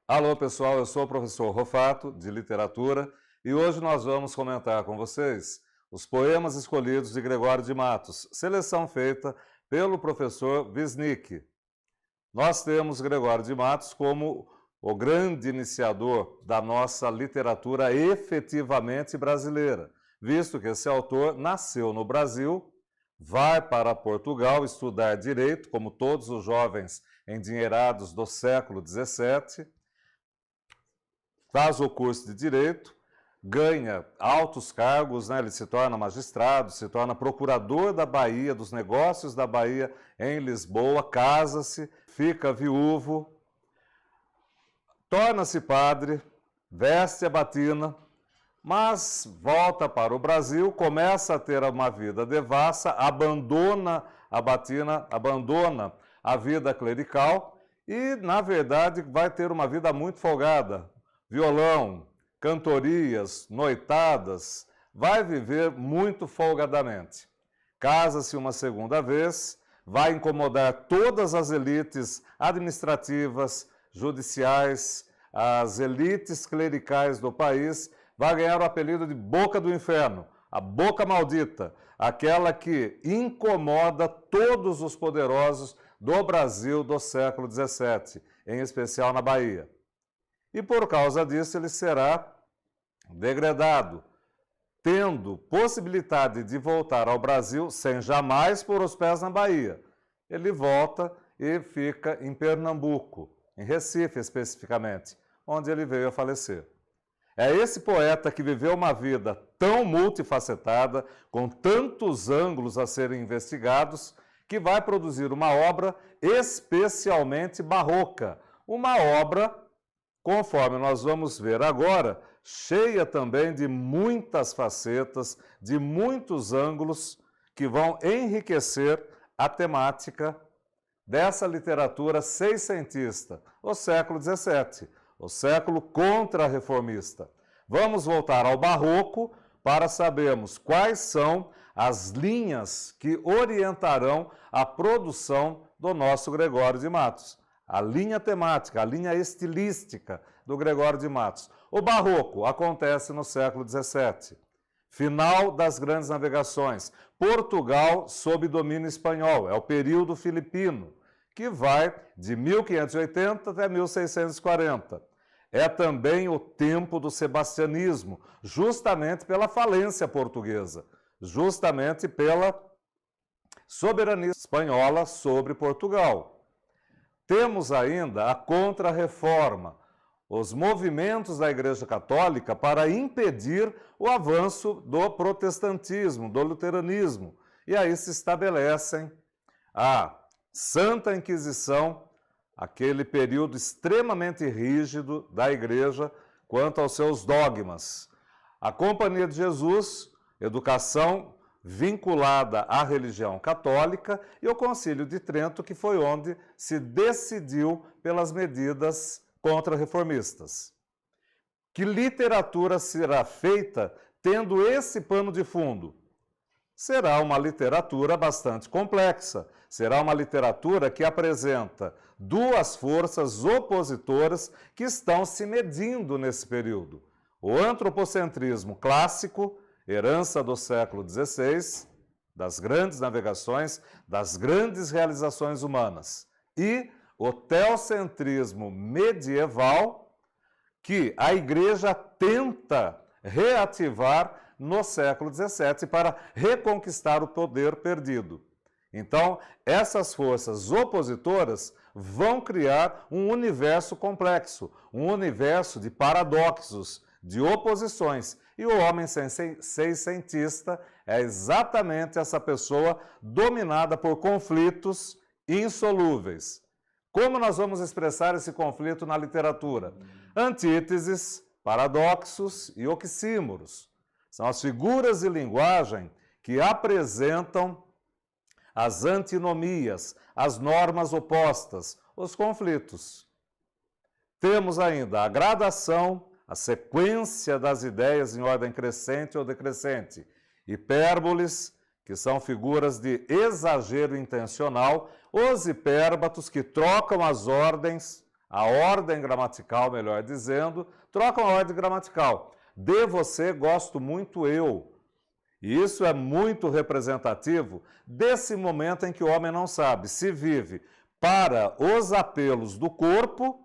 Alô, pessoal, eu sou o professor Rofato, de Literatura, e hoje nós vamos comentar com vocês os poemas escolhidos de Gregório de Matos, seleção feita pelo professor Wisnik. Nós temos Gregório de Matos como o grande iniciador da nossa literatura efetivamente brasileira, visto que esse autor nasceu no Brasil, vai para Portugal estudar direito, como todos os jovens endinheirados do século XVII, faz o curso de Direito, ganha altos cargos, né? Ele se torna magistrado, se torna procurador da Bahia, dos negócios da Bahia em Lisboa, casa-se, fica viúvo, torna-se padre, veste a batina, mas volta para o Brasil, começa a ter uma vida devassa, abandona a batina, abandona a vida clerical e, na verdade, vai ter uma vida muito folgada. Violão, cantorias, noitadas, vai viver muito folgadamente. Casa-se uma segunda vez, vai incomodar todas as elites administrativas, judiciais, as elites clericais do país, vai ganhar o apelido de Boca do Inferno, a boca maldita, aquela que incomoda todos os poderosos do Brasil do século XVII, em especial na Bahia. E por causa disso ele será degradado, tendo possibilidade de voltar ao Brasil sem jamais pôr os pés na Bahia. Ele volta e fica em Pernambuco, em Recife especificamente, onde ele veio a falecer. É esse poeta que viveu uma vida tão multifacetada, com tantos ângulos a serem investigados, que vai produzir uma obra especialmente barroca, uma obra, conforme nós vamos ver agora, cheia também de muitas facetas, de muitos ângulos que vão enriquecer a temática dessa literatura seiscentista, o século XVII, o século contra-reformista. Vamos voltar ao barroco para sabermos quais são as linhas que orientarão a produção do nosso Gregório de Matos. A linha temática, a linha estilística do Gregório de Matos. O barroco acontece no século XVII, final das grandes navegações. Portugal sob domínio espanhol, é o período filipino, que vai de 1580 até 1640. É também o tempo do sebastianismo, justamente pela falência portuguesa, justamente pela soberania espanhola sobre Portugal. Temos ainda a Contra-Reforma, os movimentos da Igreja Católica para impedir o avanço do protestantismo, do luteranismo. E aí se estabelecem a Santa Inquisição, aquele período extremamente rígido da Igreja quanto aos seus dogmas. A Companhia de Jesus, educação vinculada à religião católica, e o Concílio de Trento, que foi onde se decidiu pelas medidas contra-reformistas. Que literatura será feita tendo esse pano de fundo? Será uma literatura bastante complexa, será uma literatura que apresenta duas forças opositoras que estão se medindo nesse período. O antropocentrismo clássico, herança do século XVI, das grandes navegações, das grandes realizações humanas, e o teocentrismo medieval, que a Igreja tenta reativar no século XVII para reconquistar o poder perdido. Então, essas forças opositoras vão criar um universo complexo, um universo de paradoxos, de oposições. E o homem seiscentista é exatamente essa pessoa dominada por conflitos insolúveis. Como nós vamos expressar esse conflito na literatura? Antíteses, paradoxos e oxímoros. São as figuras de linguagem que apresentam as antinomias, as normas opostas, os conflitos. Temos ainda a gradação, a sequência das ideias em ordem crescente ou decrescente. Hipérboles, que são figuras de exagero intencional, os hipérbatos, que trocam as ordens, A ordem gramatical, melhor dizendo, trocam a ordem gramatical. De você gosto muito eu. E isso é muito representativo desse momento em que o homem não sabe se vive para os apelos do corpo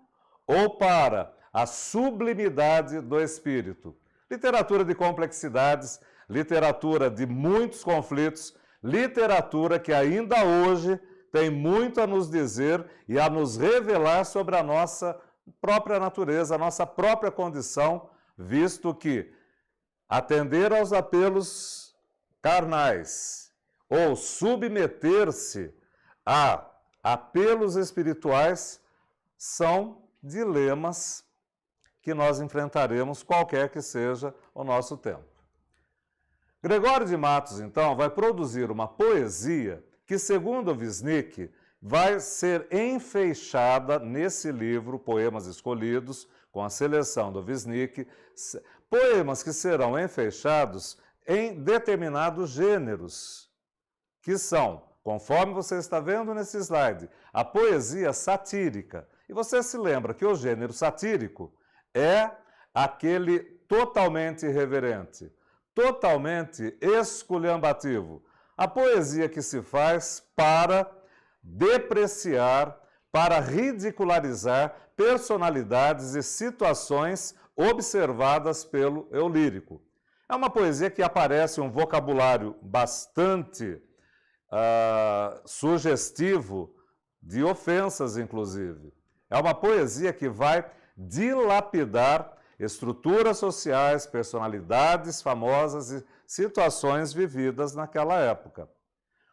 ou para a sublimidade do espírito. Literatura de complexidades, literatura de muitos conflitos, literatura que ainda hoje tem muito a nos dizer e a nos revelar sobre a nossa própria natureza, a nossa própria condição, visto que atender aos apelos carnais ou submeter-se a apelos espirituais são dilemas que nós enfrentaremos qualquer que seja o nosso tempo. Gregório de Matos, então, vai produzir uma poesia que, segundo Wisnik, vai ser enfeixada nesse livro, Poemas Escolhidos, com a seleção do Wisnik, poemas que serão enfeixados em determinados gêneros, que são, conforme você está vendo nesse slide, a poesia satírica. E você se lembra que o gênero satírico é aquele totalmente irreverente, totalmente esculhambativo. A poesia que se faz para depreciar, para ridicularizar personalidades e situações observadas pelo eu lírico. É uma poesia que aparece um vocabulário bastante sugestivo, de ofensas, inclusive. É uma poesia que vai dilapidar estruturas sociais, personalidades famosas e situações vividas naquela época.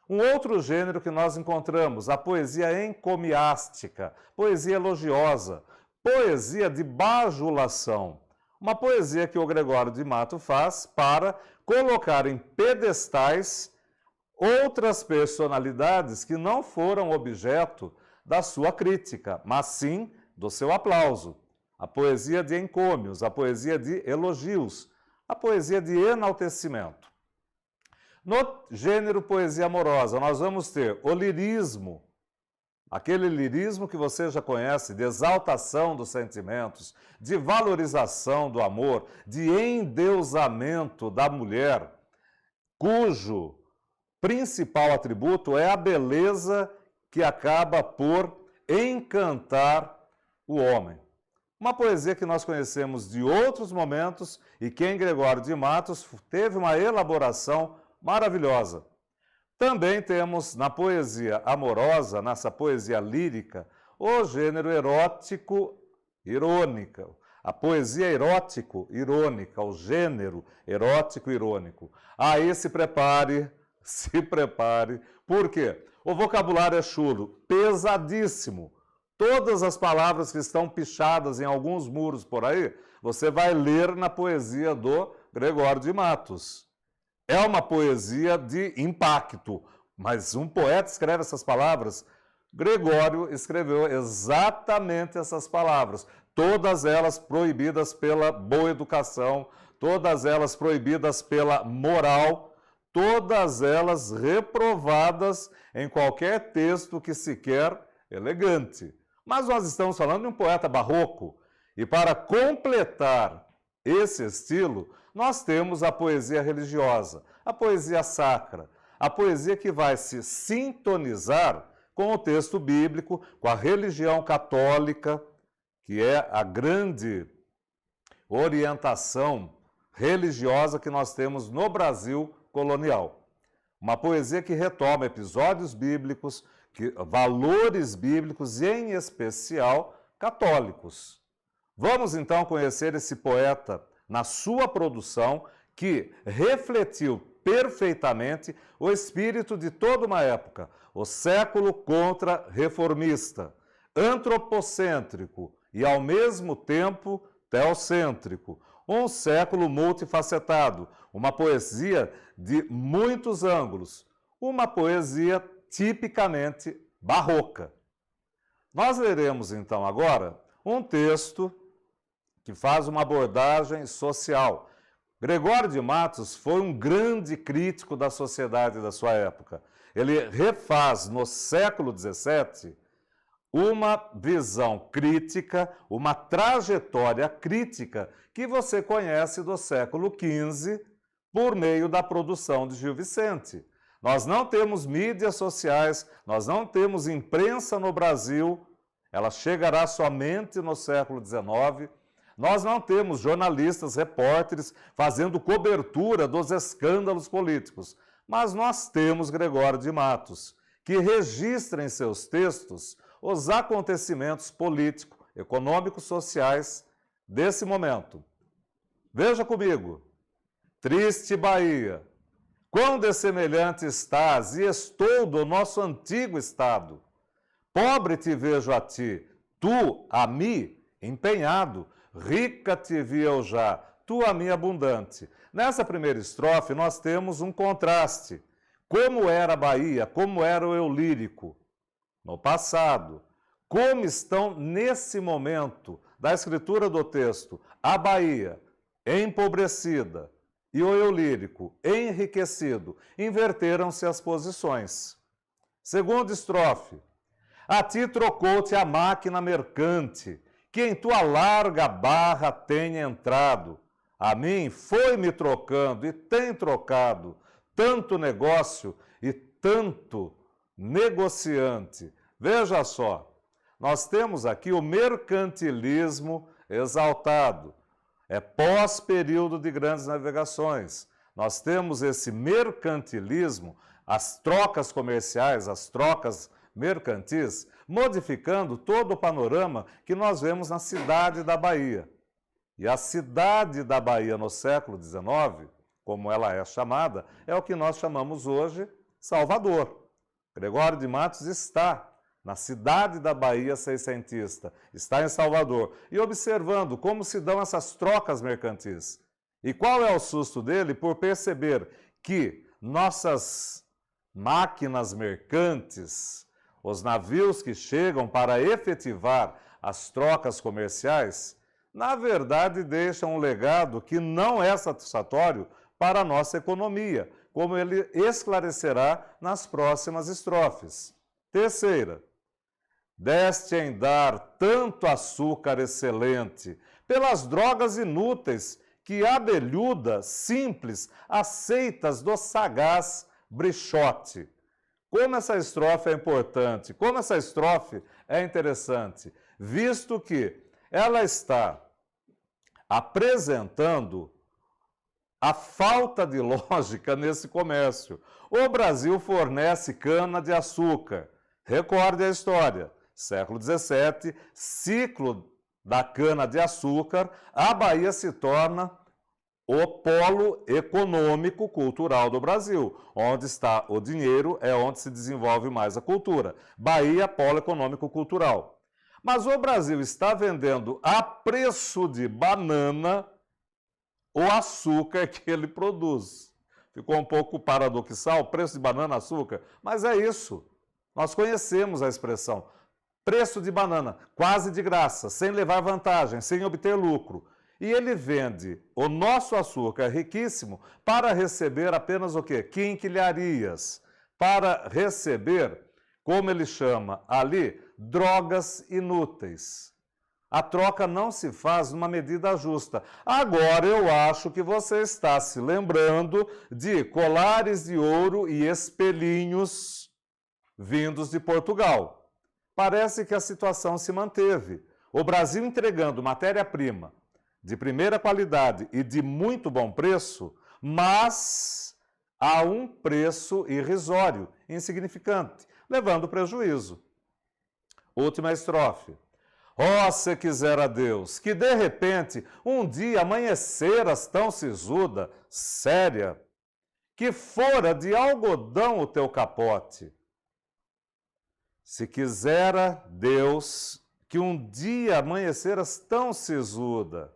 Um outro gênero que nós encontramos, a poesia encomiástica, poesia elogiosa, poesia de bajulação. Uma poesia que o Gregório de Matos faz para colocar em pedestais outras personalidades que não foram objeto da sua crítica, mas sim do seu aplauso. A poesia de encômios, a poesia de elogios, a poesia de enaltecimento. No gênero poesia amorosa, nós vamos ter o lirismo, aquele lirismo que você já conhece, de exaltação dos sentimentos, de valorização do amor, de endeusamento da mulher, cujo principal atributo é a beleza que acaba por encantar o homem. Uma poesia que nós conhecemos de outros momentos e que em Gregório de Matos teve uma elaboração maravilhosa. Também temos na poesia amorosa, nessa poesia lírica, o gênero erótico-irônico. A poesia erótico-irônica, o gênero erótico-irônico. Aí se prepare, por quê? O vocabulário é chulo, pesadíssimo. Todas as palavras que estão pichadas em alguns muros por aí, você vai ler na poesia do Gregório de Matos. É uma poesia de impacto, mas um poeta escreve essas palavras. Gregório escreveu exatamente essas palavras, todas elas proibidas pela boa educação, todas elas proibidas pela moral, todas elas reprovadas em qualquer texto que se quer elegante. Mas nós estamos falando de um poeta barroco, e para completar esse estilo, nós temos a poesia religiosa, a poesia sacra, a poesia que vai se sintonizar com o texto bíblico, com a religião católica, que é a grande orientação religiosa que nós temos no Brasil colonial. Uma poesia que retoma episódios bíblicos, valores bíblicos e, em especial, católicos. Vamos então conhecer esse poeta na sua produção, que refletiu perfeitamente o espírito de toda uma época, o século contra-reformista, antropocêntrico e, ao mesmo tempo, teocêntrico, um século multifacetado, uma poesia de muitos ângulos, uma poesia tipicamente barroca. Nós leremos então agora um texto que faz uma abordagem social. Gregório de Matos foi um grande crítico da sociedade da sua época. Ele refaz no século XVII uma visão crítica, uma trajetória crítica que você conhece do século XV por meio da produção de Gil Vicente. Nós não temos mídias sociais, nós não temos imprensa no Brasil, ela chegará somente no século XIX. Nós não temos jornalistas, repórteres fazendo cobertura dos escândalos políticos, mas nós temos Gregório de Matos, que registra em seus textos os acontecimentos políticos, econômicos, sociais desse momento. Veja comigo. Triste Bahia, quão dessemelhante estás e estou do nosso antigo estado. Pobre te vejo a ti, tu a mim empenhado, rica te vi eu já, tu a mim abundante. Nessa primeira estrofe nós temos um contraste. Como era a Bahia, como era o eu lírico no passado, como estão nesse momento da escritura do texto a Bahia empobrecida e o eu lírico enriquecido, inverteram-se as posições. Segunda estrofe. A ti trocou-te a máquina mercante, que em tua larga barra tem entrado. A mim foi-me trocando e tem trocado tanto negócio e tanto negociante. Veja só, nós temos aqui o mercantilismo exaltado. É pós-período de grandes navegações. Nós temos esse mercantilismo, as trocas comerciais, as trocas mercantis, modificando todo o panorama que nós vemos na cidade da Bahia. E a cidade da Bahia no século XIX, como ela é chamada, é o que nós chamamos hoje Salvador. Gregório de Matos está na cidade da Bahia seiscentista, está em Salvador, e observando como se dão essas trocas mercantis. E qual é o susto dele por perceber que nossas máquinas mercantes, os navios que chegam para efetivar as trocas comerciais, na verdade deixam um legado que não é satisfatório para a nossa economia, como ele esclarecerá nas próximas estrofes. Terceira. Deste em dar tanto açúcar excelente, pelas drogas inúteis que abelhuda, simples, aceitas do sagaz Brichote. Como essa estrofe é importante, como essa estrofe é interessante, visto que ela está apresentando a falta de lógica nesse comércio. O Brasil fornece cana-de-açúcar. Recorde a história. Século XVII, ciclo da cana-de-açúcar, a Bahia se torna o polo econômico cultural do Brasil. Onde está o dinheiro é onde se desenvolve mais a cultura. Bahia, polo econômico cultural. Mas o Brasil está vendendo a preço de banana o açúcar que ele produz. Ficou um pouco paradoxal, preço de banana, açúcar, mas é isso. Nós conhecemos a expressão. Preço de banana, quase de graça, sem levar vantagem, sem obter lucro. E ele vende o nosso açúcar riquíssimo para receber apenas o quê? Quinquilharias. Para receber, como ele chama ali, drogas inúteis. A troca não se faz numa medida justa. Agora eu acho que você está se lembrando de colares de ouro e espelhinhos vindos de Portugal. Parece que a situação se manteve. O Brasil entregando matéria-prima de primeira qualidade e de muito bom preço, mas a um preço irrisório, insignificante, levando prejuízo. Última estrofe. Ó, se quisera Deus, que de repente um dia amanheceras tão sisuda, séria, que fora de algodão o teu capote. Se quisera Deus que um dia amanheceras tão sisuda,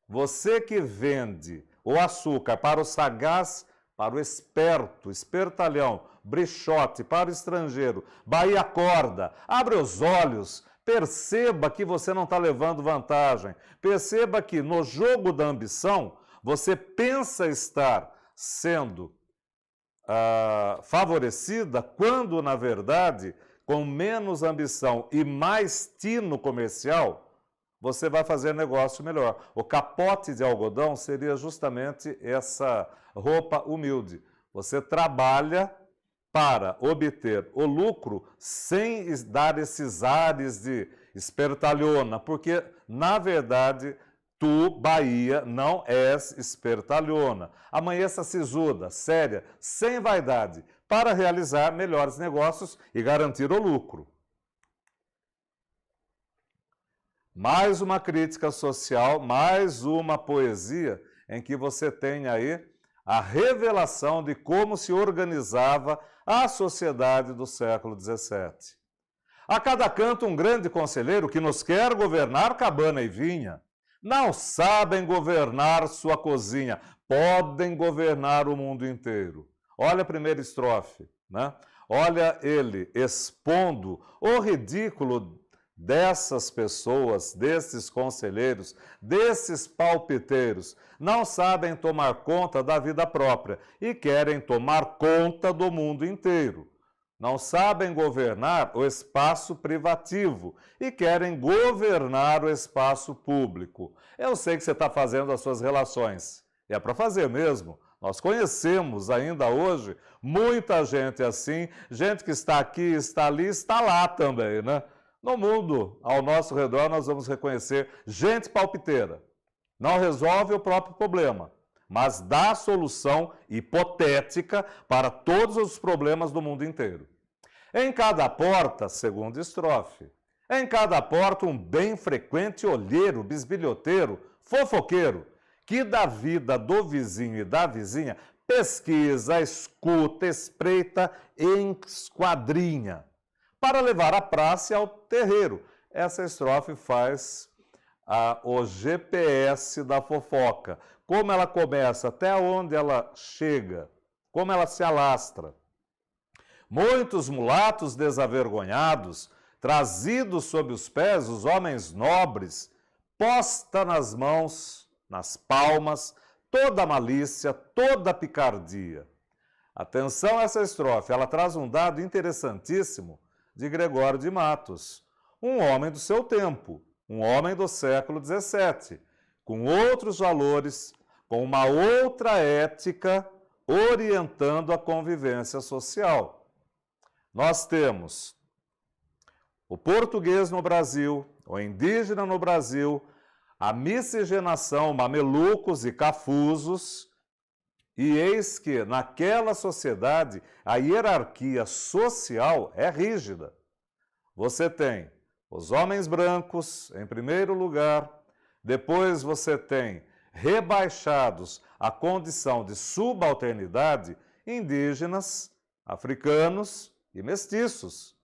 você que vende o açúcar para o sagaz, para o esperto, espertalhão, Brichote, para o estrangeiro, Bahia acorda, abre os olhos, perceba que você não está levando vantagem, perceba que no jogo da ambição, você pensa estar sendo favorecida, quando, na verdade, com menos ambição e mais tino comercial, você vai fazer negócio melhor. O capote de algodão seria justamente essa roupa humilde. Você trabalha para obter o lucro sem dar esses ares de espertalhona, porque, na verdade, tu, Bahia, não és espertalhona. Amanheça sisuda, séria, sem vaidade, para realizar melhores negócios e garantir o lucro. Mais uma crítica social, mais uma poesia em que você tem aí a revelação de como se organizava a sociedade do século XVII. A cada canto um grande conselheiro que nos quer governar cabana e vinha. Não sabem governar sua cozinha, podem governar o mundo inteiro. Olha a primeira estrofe, né? Olha ele expondo o ridículo dessas pessoas, desses conselheiros, desses palpiteiros. Não sabem tomar conta da vida própria e querem tomar conta do mundo inteiro. Não sabem governar o espaço privativo e querem governar o espaço público. Eu sei que você está fazendo as suas relações, e é para fazer mesmo. Nós conhecemos ainda hoje muita gente assim, gente que está aqui, está ali, está lá também, né? No mundo, ao nosso redor, nós vamos reconhecer gente palpiteira. Não resolve o próprio problema, mas dá solução hipotética para todos os problemas do mundo inteiro. Em cada porta, segunda estrofe, em cada porta um bem frequente olheiro, bisbilhoteiro, fofoqueiro, que da vida do vizinho e da vizinha pesquisa, escuta, espreita e esquadrinha, para levar a praça ao terreiro. Essa estrofe faz o GPS da fofoca, como ela começa, até onde ela chega, como ela se alastra. Muitos mulatos desavergonhados, trazidos sob os pés os homens nobres, posta nas mãos, nas palmas, toda a malícia, toda a picardia. Atenção a essa estrofe, ela traz um dado interessantíssimo de Gregório de Matos, um homem do seu tempo, um homem do século XVII, com outros valores, com uma outra ética, orientando a convivência social. Nós temos o português no Brasil, o indígena no Brasil, a miscigenação, mamelucos e cafusos, e eis que, naquela sociedade, a hierarquia social é rígida. Você tem os homens brancos, em primeiro lugar, depois você tem rebaixados à condição de subalternidade indígenas, africanos e mestiços.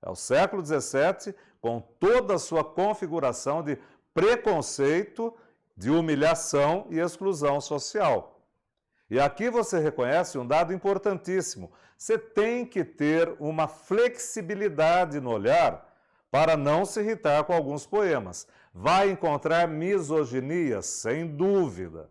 É o século XVII, com toda a sua configuração de preconceito, de humilhação e exclusão social. E aqui você reconhece um dado importantíssimo. Você tem que ter uma flexibilidade no olhar para não se irritar com alguns poemas. Vai encontrar misoginia, sem dúvida.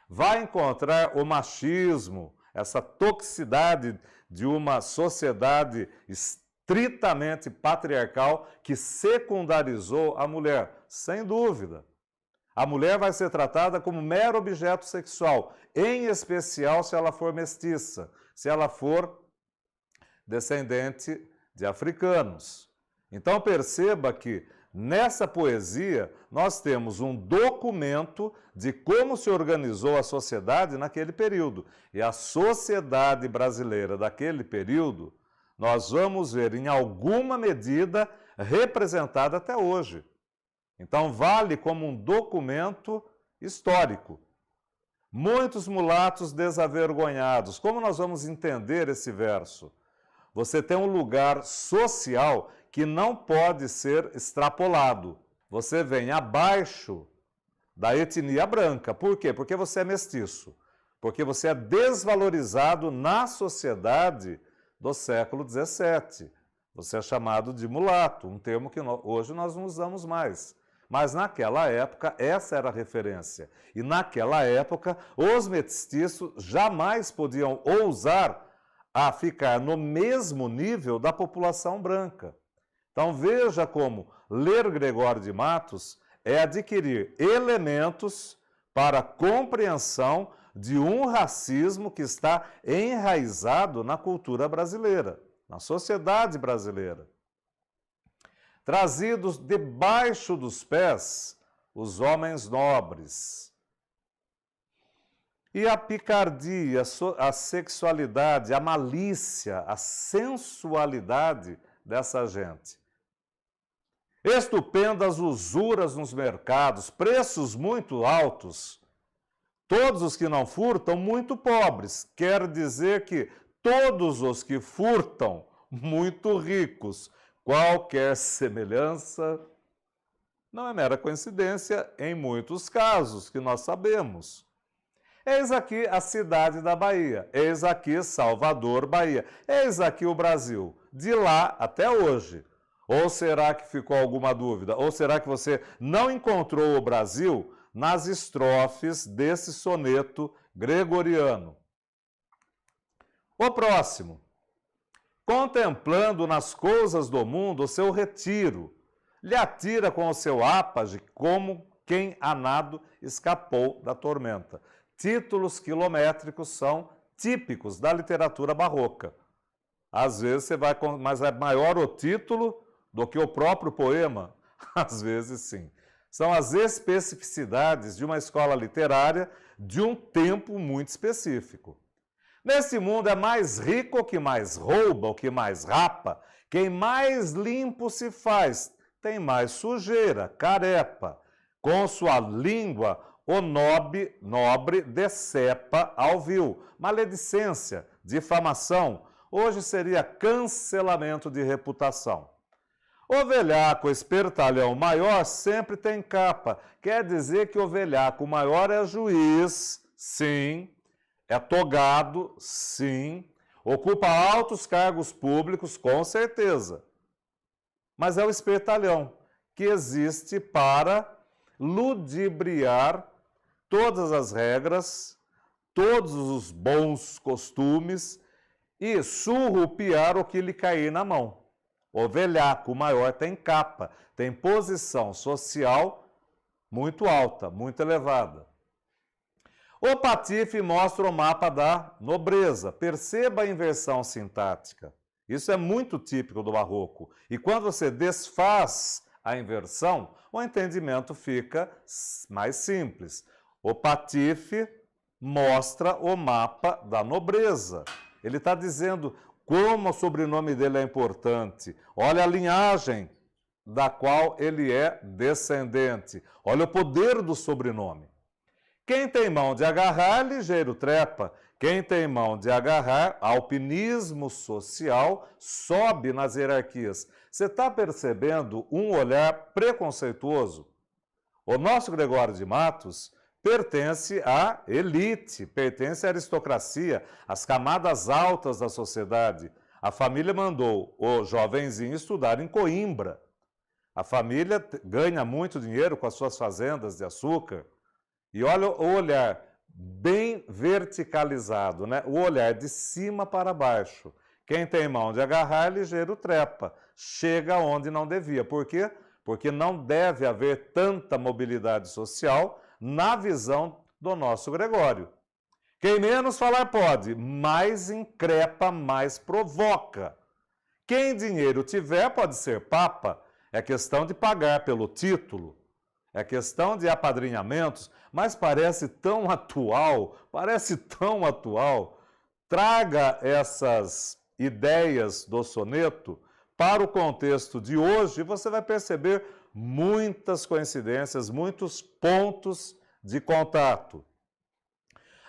Vai encontrar o machismo, essa toxicidade de uma sociedade estritamente patriarcal que secundarizou a mulher, sem dúvida. A mulher vai ser tratada como mero objeto sexual, em especial se ela for mestiça, se ela for descendente de africanos. Então perceba que nessa poesia nós temos um documento de como se organizou a sociedade naquele período. E a sociedade brasileira daquele período, nós vamos ver em alguma medida representada até hoje. Então vale como um documento histórico. Muitos mulatos desavergonhados. Como nós vamos entender esse verso? Você tem um lugar social que não pode ser extrapolado. Você vem abaixo da etnia branca. Por quê? Porque você é mestiço. Porque você é desvalorizado na sociedade do século XVII. Você é chamado de mulato, um termo que hoje nós não usamos mais. Mas naquela época, essa era a referência. E naquela época, os mestiços jamais podiam ousar a ficar no mesmo nível da população branca. Então veja como ler Gregório de Matos é adquirir elementos para a compreensão de um racismo que está enraizado na cultura brasileira, na sociedade brasileira. Trazidos debaixo dos pés os homens nobres. E a picardia, a sexualidade, a malícia, a sensualidade dessa gente. Estupendas usuras nos mercados, preços muito altos. Todos os que não furtam, muito pobres. Quer dizer que todos os que furtam, muito ricos. Qualquer semelhança não é mera coincidência em muitos casos que nós sabemos. Eis aqui a cidade da Bahia, eis aqui Salvador, Bahia, eis aqui o Brasil, de lá até hoje. Ou será que ficou alguma dúvida? Ou será que você não encontrou o Brasil nas estrofes desse soneto gregoriano? O próximo. Contemplando nas coisas do mundo o seu retiro, lhe atira com o seu ápage como quem a nado escapou da tormenta. Títulos quilométricos são típicos da literatura barroca. Às vezes você vai, mas é maior o título do que o próprio poema? Às vezes sim. São as especificidades de uma escola literária de um tempo muito específico. Nesse mundo é mais rico o que mais rouba, o que mais rapa. Quem mais limpo se faz, tem mais sujeira, carepa. Com sua língua, o nobre decepa ao vil. Maledicência, difamação, hoje seria cancelamento de reputação. O velhaco espertalhão maior sempre tem capa. Quer dizer que o velhaco maior é juiz, sim. É togado, sim. Ocupa altos cargos públicos, com certeza. Mas é o espertalhão, que existe para ludibriar todas as regras, todos os bons costumes e surrupiar o que lhe cair na mão. O velhaco maior tem capa, tem posição social muito alta, muito elevada. O patife mostra o mapa da nobreza. Perceba a inversão sintática. Isso é muito típico do barroco. E quando você desfaz a inversão, o entendimento fica mais simples. O patife mostra o mapa da nobreza. Ele está dizendo como o sobrenome dele é importante. Olha a linhagem da qual ele é descendente. Olha o poder do sobrenome. Quem tem mão de agarrar, ligeiro trepa. Quem tem mão de agarrar, alpinismo social, sobe nas hierarquias. Você está percebendo um olhar preconceituoso? O nosso Gregório de Matos pertence à elite, pertence à aristocracia, às camadas altas da sociedade. A família mandou o jovenzinho estudar em Coimbra. A família ganha muito dinheiro com as suas fazendas de açúcar. E olha o olhar bem verticalizado, né? O olhar de cima para baixo. Quem tem mão de agarrar, ligeiro trepa. Chega onde não devia. Por quê? Porque não deve haver tanta mobilidade social na visão do nosso Gregório. Quem menos falar pode, mais increpa, mais provoca. Quem dinheiro tiver pode ser papa. É questão de pagar pelo título. É questão de apadrinhamentos, mas parece tão atual, Traga essas ideias do soneto para o contexto de hoje e você vai perceber muitas coincidências, muitos pontos de contato.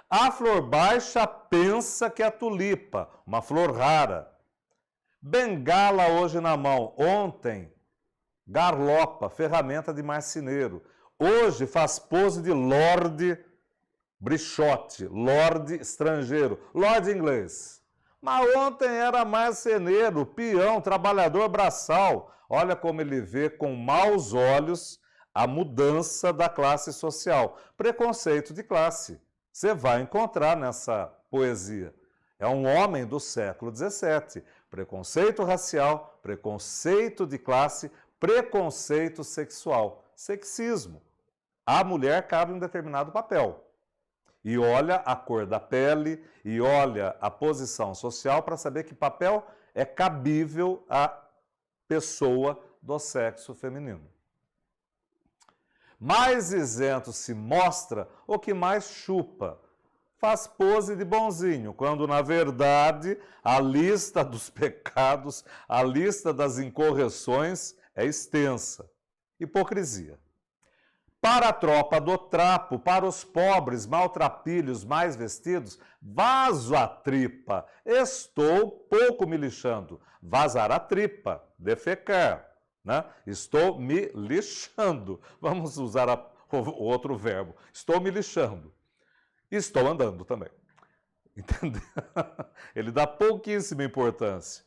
A flor baixa pensa que é tulipa, uma flor rara. Bengala hoje na mão, ontem garlopa, ferramenta de marceneiro. Hoje faz pose de lorde brichote, lorde estrangeiro, lorde inglês. Mas ontem era marceneiro, peão, trabalhador braçal. Olha como ele vê com maus olhos a mudança da classe social. Preconceito de classe. Você vai encontrar nessa poesia. É um homem do século XVII. Preconceito racial, preconceito de classe, preconceito sexual, sexismo. A mulher cabe em um determinado papel. E olha a cor da pele, e olha a posição social para saber que papel é cabível à pessoa do sexo feminino. Mais isento se mostra o que mais chupa. Faz pose de bonzinho, quando na verdade a lista dos pecados, a lista das incorreções é extensa. Hipocrisia. Para a tropa do trapo, para os pobres maltrapilhos mais vestidos, vazo a tripa, estou pouco me lixando. Vazar a tripa, defecar, né? Estou me lixando. Vamos usar o outro verbo. Estou me lixando. Estou andando também. Entendeu? Ele dá pouquíssima importância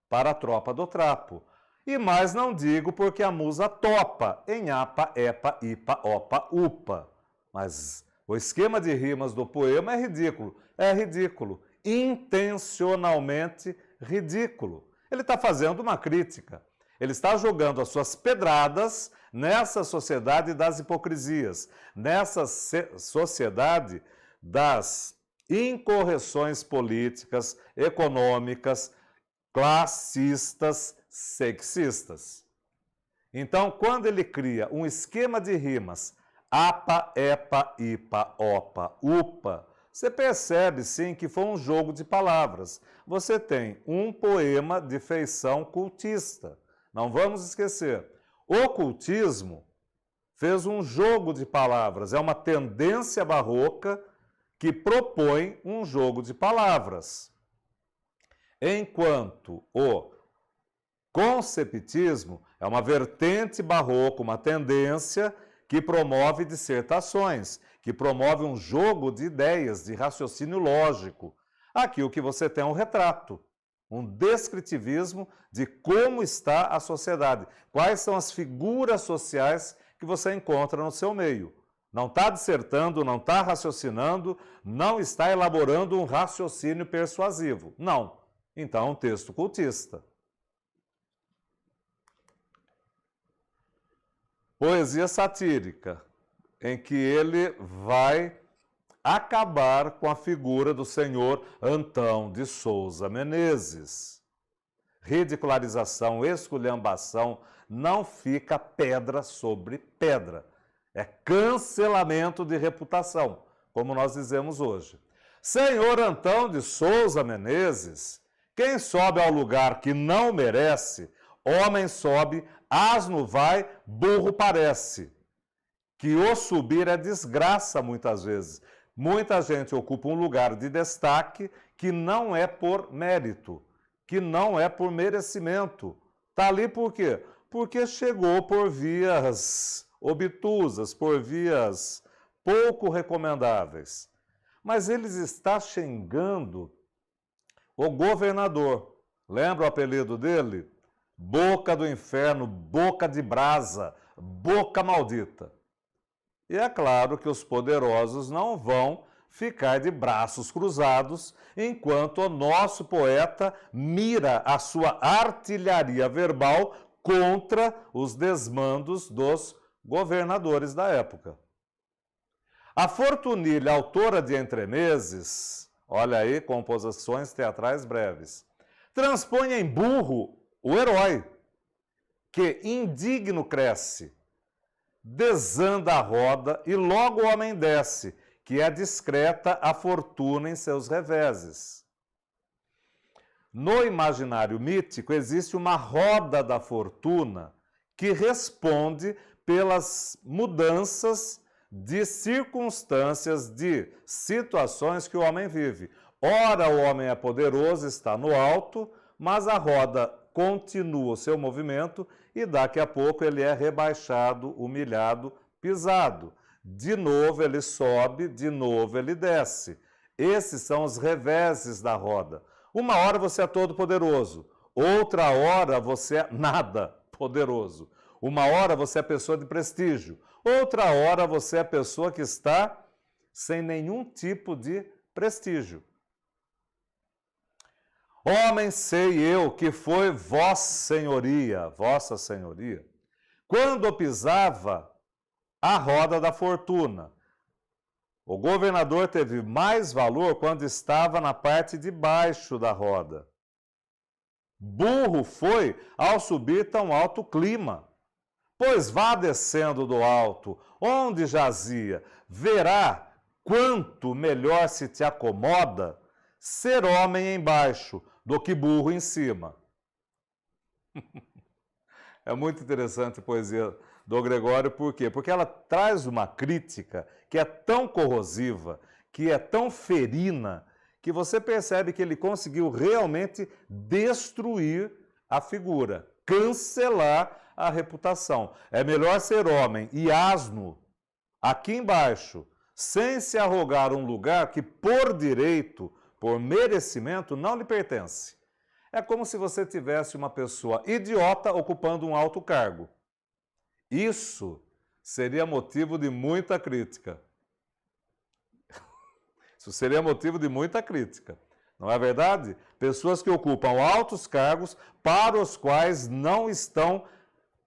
para a tropa do trapo. E mais não digo porque a musa topa em apa, epa, ipa, opa, upa. Mas o esquema de rimas do poema é ridículo, intencionalmente ridículo. Ele está fazendo uma crítica, ele está jogando as suas pedradas nessa sociedade das hipocrisias, nessa sociedade das incorreções políticas, econômicas, classistas, sexistas. Então, quando ele cria um esquema de rimas, apa, epa, ipa, opa, upa, você percebe sim que foi um jogo de palavras. Você tem um poema de feição cultista. Não vamos esquecer. O cultismo fez um jogo de palavras, é uma tendência barroca que propõe um jogo de palavras. Enquanto o conceptismo é uma vertente barroca, uma tendência que promove dissertações, que promove um jogo de ideias, de raciocínio lógico. Aqui o que você tem é um retrato, um descritivismo de como está a sociedade, quais são as figuras sociais que você encontra no seu meio. Não está dissertando, não está raciocinando, não está elaborando um raciocínio persuasivo. Não. Então, é um texto cultista. Poesia satírica, em que ele vai acabar com a figura do senhor Antão de Souza Menezes. Ridicularização, esculhambação, não fica pedra sobre pedra. É cancelamento de reputação, como nós dizemos hoje. Senhor Antão de Souza Menezes, quem sobe ao lugar que não merece, homem sobe, asno vai, burro parece. Que o subir é desgraça muitas vezes. Muita gente ocupa um lugar de destaque que não é por mérito, que não é por merecimento. Está ali por quê? Porque chegou por vias obtusas, por vias pouco recomendáveis. Mas eles estão xingando o governador. Lembra o apelido dele? Boca do inferno, boca de brasa, boca maldita. E é claro que os poderosos não vão ficar de braços cruzados enquanto o nosso poeta mira a sua artilharia verbal contra os desmandos dos governadores da época. A Fortunilha, autora de Entremeses, olha aí, composições teatrais breves, transpõe em burro o herói, que indigno cresce, desanda a roda e logo o homem desce, que é discreta a fortuna em seus reveses. No imaginário mítico existe uma roda da fortuna que responde pelas mudanças de circunstâncias, de situações que o homem vive. Ora o homem é poderoso, está no alto, mas a roda continua o seu movimento e daqui a pouco ele é rebaixado, humilhado, pisado. De novo ele sobe, de novo ele desce. Esses são os reveses da roda. Uma hora você é todo poderoso, outra hora você é nada poderoso. Uma hora você é pessoa de prestígio, outra hora você é pessoa que está sem nenhum tipo de prestígio. Homem sei eu que foi vossa senhoria, quando pisava a roda da fortuna. O governador teve mais valor quando estava na parte de baixo da roda. Burro foi ao subir tão alto clima. Pois vá descendo do alto, onde jazia, verá quanto melhor se te acomoda ser homem embaixo do que burro em cima. É muito interessante a poesia do Gregório, por quê? Porque ela traz uma crítica que é tão corrosiva, que é tão ferina, que você percebe que ele conseguiu realmente destruir a figura, cancelar a reputação. É melhor ser homem e asno aqui embaixo, sem se arrogar um lugar que por direito, por merecimento, não lhe pertence. É como se você tivesse uma pessoa idiota ocupando um alto cargo. Isso seria motivo de muita crítica. Isso seria motivo de muita crítica. Não é verdade? Pessoas que ocupam altos cargos para os quais não estão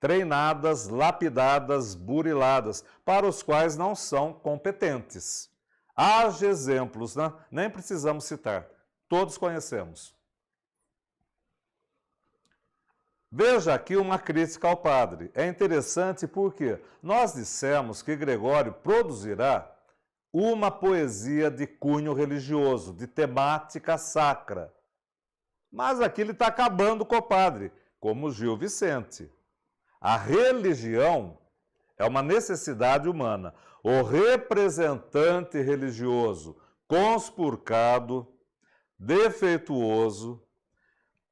treinadas, lapidadas, buriladas, para os quais não são competentes. Haja exemplos, né? Nem precisamos citar, todos conhecemos. Veja aqui uma crítica ao padre. É interessante porque nós dissemos que Gregório produzirá uma poesia de cunho religioso, de temática sacra. Mas aqui ele está acabando com o padre, como Gil Vicente. A religião é uma necessidade humana. O representante religioso conspurcado, defeituoso,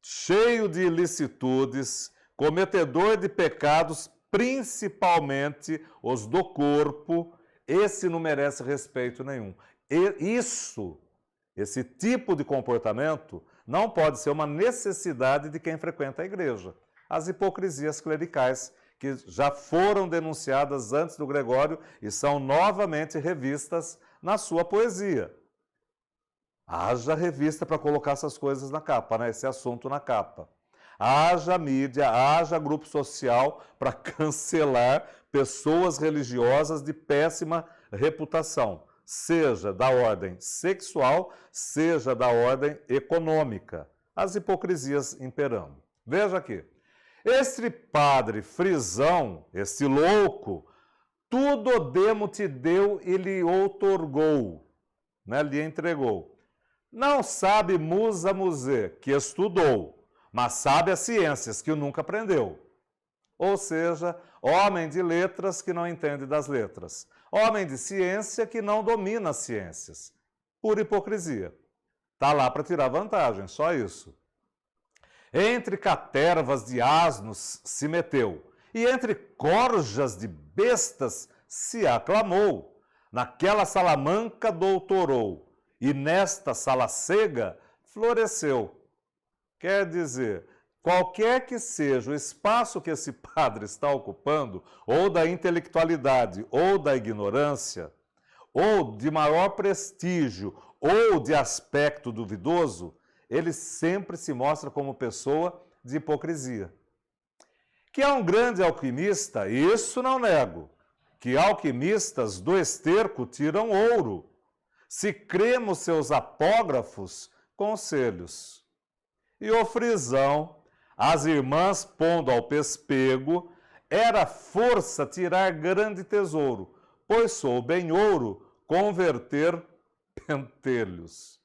cheio de ilicitudes, cometedor de pecados, principalmente os do corpo, esse não merece respeito nenhum. Esse tipo de comportamento não pode ser uma necessidade de quem frequenta a igreja. As hipocrisias clericais que já foram denunciadas antes do Gregório e são novamente revistas na sua poesia. Haja revista para colocar essas coisas na capa, né? Esse assunto na capa. Haja mídia, haja grupo social para cancelar pessoas religiosas de péssima reputação, seja da ordem sexual, seja da ordem econômica. As hipocrisias imperando. Veja aqui. Este padre frisão, este louco, tudo demo te deu e lhe outorgou, né? Lhe entregou. Não sabe musa musê, que estudou, mas sabe as ciências, que nunca aprendeu. Ou seja, homem de letras que não entende das letras. Homem de ciência que não domina as ciências. Por hipocrisia. Está lá para tirar vantagem, só isso. Entre catervas de asnos se meteu, e entre corjas de bestas se aclamou. Naquela salamanca doutorou, e nesta salacega floresceu. Quer dizer, qualquer que seja o espaço que esse padre está ocupando, ou da intelectualidade, ou da ignorância, ou de maior prestígio, ou de aspecto duvidoso, ele sempre se mostra como pessoa de hipocrisia. Que é um grande alquimista, isso não nego. Que alquimistas do esterco tiram ouro. Se cremos seus apógrafos, conselhos. E o frisão, as irmãs pondo ao pespego, era força tirar grande tesouro, pois soube em ouro converter pentelhos.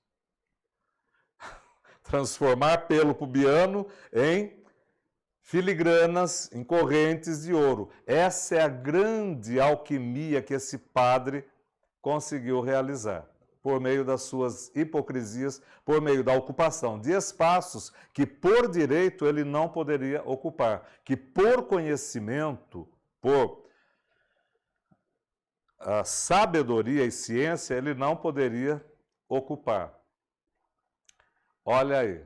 Transformar pelo pubiano em filigranas, em correntes de ouro. Essa é a grande alquimia que esse padre conseguiu realizar, por meio das suas hipocrisias, por meio da ocupação de espaços que por direito ele não poderia ocupar, que por conhecimento, por sabedoria e ciência ele não poderia ocupar. Olha aí.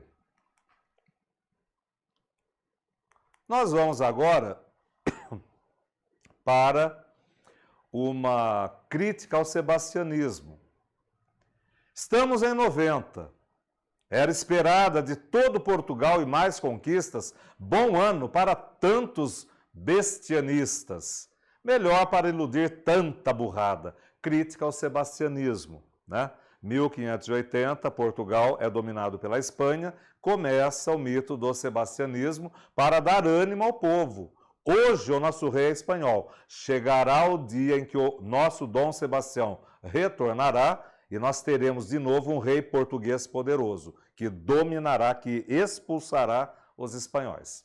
Nós vamos agora para uma crítica ao sebastianismo. Estamos em 90. Era esperada de todo Portugal e mais conquistas, bom ano para tantos bestianistas. Melhor para iludir tanta burrada. Crítica ao sebastianismo, né? 1580, Portugal é dominado pela Espanha, começa o mito do sebastianismo para dar ânimo ao povo. Hoje o nosso rei é espanhol. Chegará o dia em que o nosso Dom Sebastião retornará e nós teremos de novo um rei português poderoso, que dominará, que expulsará os espanhóis.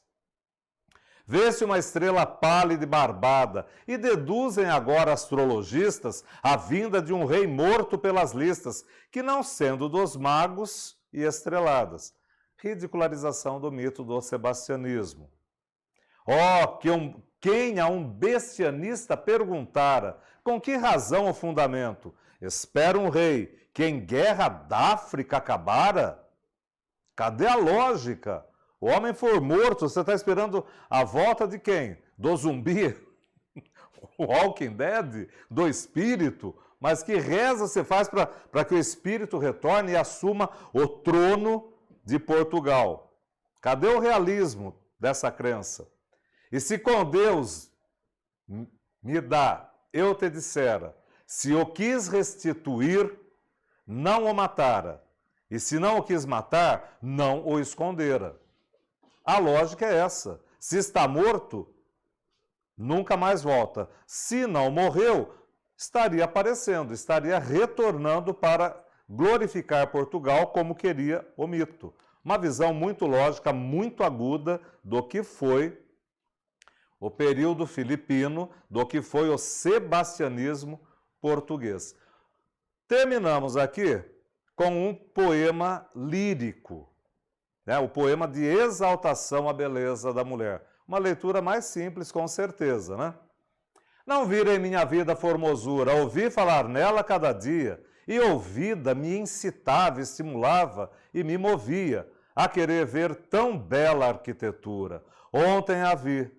Vê-se uma estrela pálida e barbada, e deduzem agora astrologistas a vinda de um rei morto pelas listas, que não sendo dos magos e estreladas. Ridicularização do mito do sebastianismo. Quem a um bestianista perguntara com que razão ou fundamento espera um rei que em guerra da África acabara? Cadê a lógica? O homem for morto, você está esperando a volta de quem? Do zumbi? O Walking Dead? Do espírito? Mas que reza você faz para que o espírito retorne e assuma o trono de Portugal? Cadê o realismo dessa crença? E se com Deus me dá, eu te dissera, se o quis restituir, não o matara. E se não o quis matar, não o escondera. A lógica é essa. Se está morto, nunca mais volta. Se não morreu, estaria aparecendo, estaria retornando para glorificar Portugal como queria o mito. Uma visão muito lógica, muito aguda do que foi o período filipino, do que foi o sebastianismo português. Terminamos aqui com um poema lírico, o poema de exaltação à beleza da mulher. Uma leitura mais simples, com certeza, né? Não vira em minha vida formosura, ouvi falar nela cada dia, e ouvida me incitava, estimulava e me movia a querer ver tão bela arquitetura. Ontem a vi,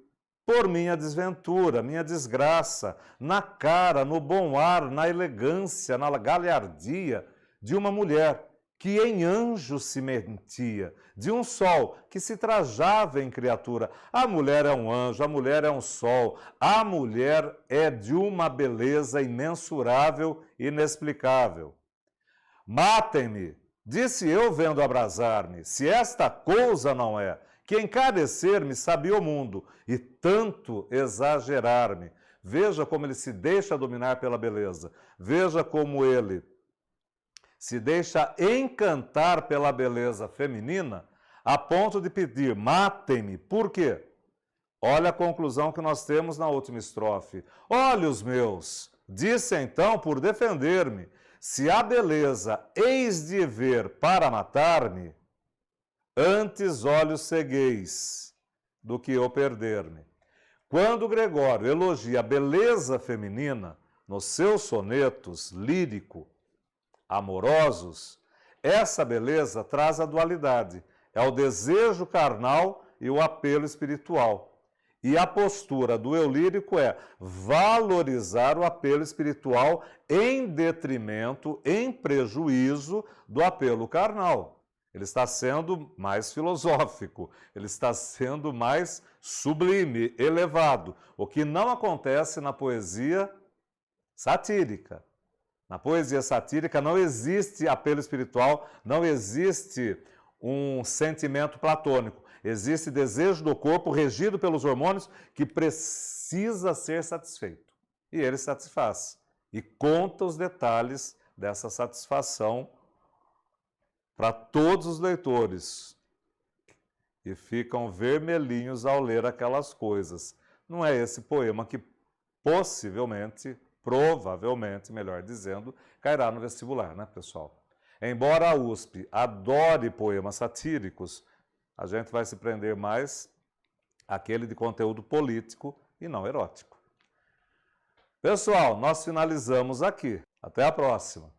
por minha desventura, minha desgraça, na cara, no bom ar, na elegância, na galhardia de uma mulher que em anjo se mentia, de um sol que se trajava em criatura. A mulher é um anjo, a mulher é um sol, a mulher é de uma beleza imensurável, inexplicável. Matem-me, disse eu vendo abrasar-me, se esta coisa não é, que encarecer-me sabia o mundo, e tanto exagerar-me. Veja como ele se deixa dominar pela beleza, veja como ele se deixa encantar pela beleza feminina, a ponto de pedir, matem-me. Por quê? Olha a conclusão que nós temos na última estrofe. Olhos meus, disse então por defender-me, se a beleza eis de ver para matar-me, antes olhos cegueis do que eu perder-me. Quando Gregório elogia a beleza feminina nos seus sonetos lírico, amorosos, essa beleza traz a dualidade, é o desejo carnal e o apelo espiritual. E a postura do eu lírico é valorizar o apelo espiritual em detrimento, em prejuízo do apelo carnal. Ele está sendo mais filosófico, ele está sendo mais sublime, elevado, o que não acontece na poesia satírica. Na poesia satírica não existe apelo espiritual, não existe um sentimento platônico. Existe desejo do corpo regido pelos hormônios que precisa ser satisfeito. E ele satisfaz. E conta os detalhes dessa satisfação para todos os leitores. E ficam vermelhinhos ao ler aquelas coisas. Não é esse poema que possivelmente, provavelmente, melhor dizendo, cairá no vestibular, né, pessoal? Embora a USP adore poemas satíricos, a gente vai se prender mais àquele de conteúdo político e não erótico. Pessoal, nós finalizamos aqui. Até a próxima!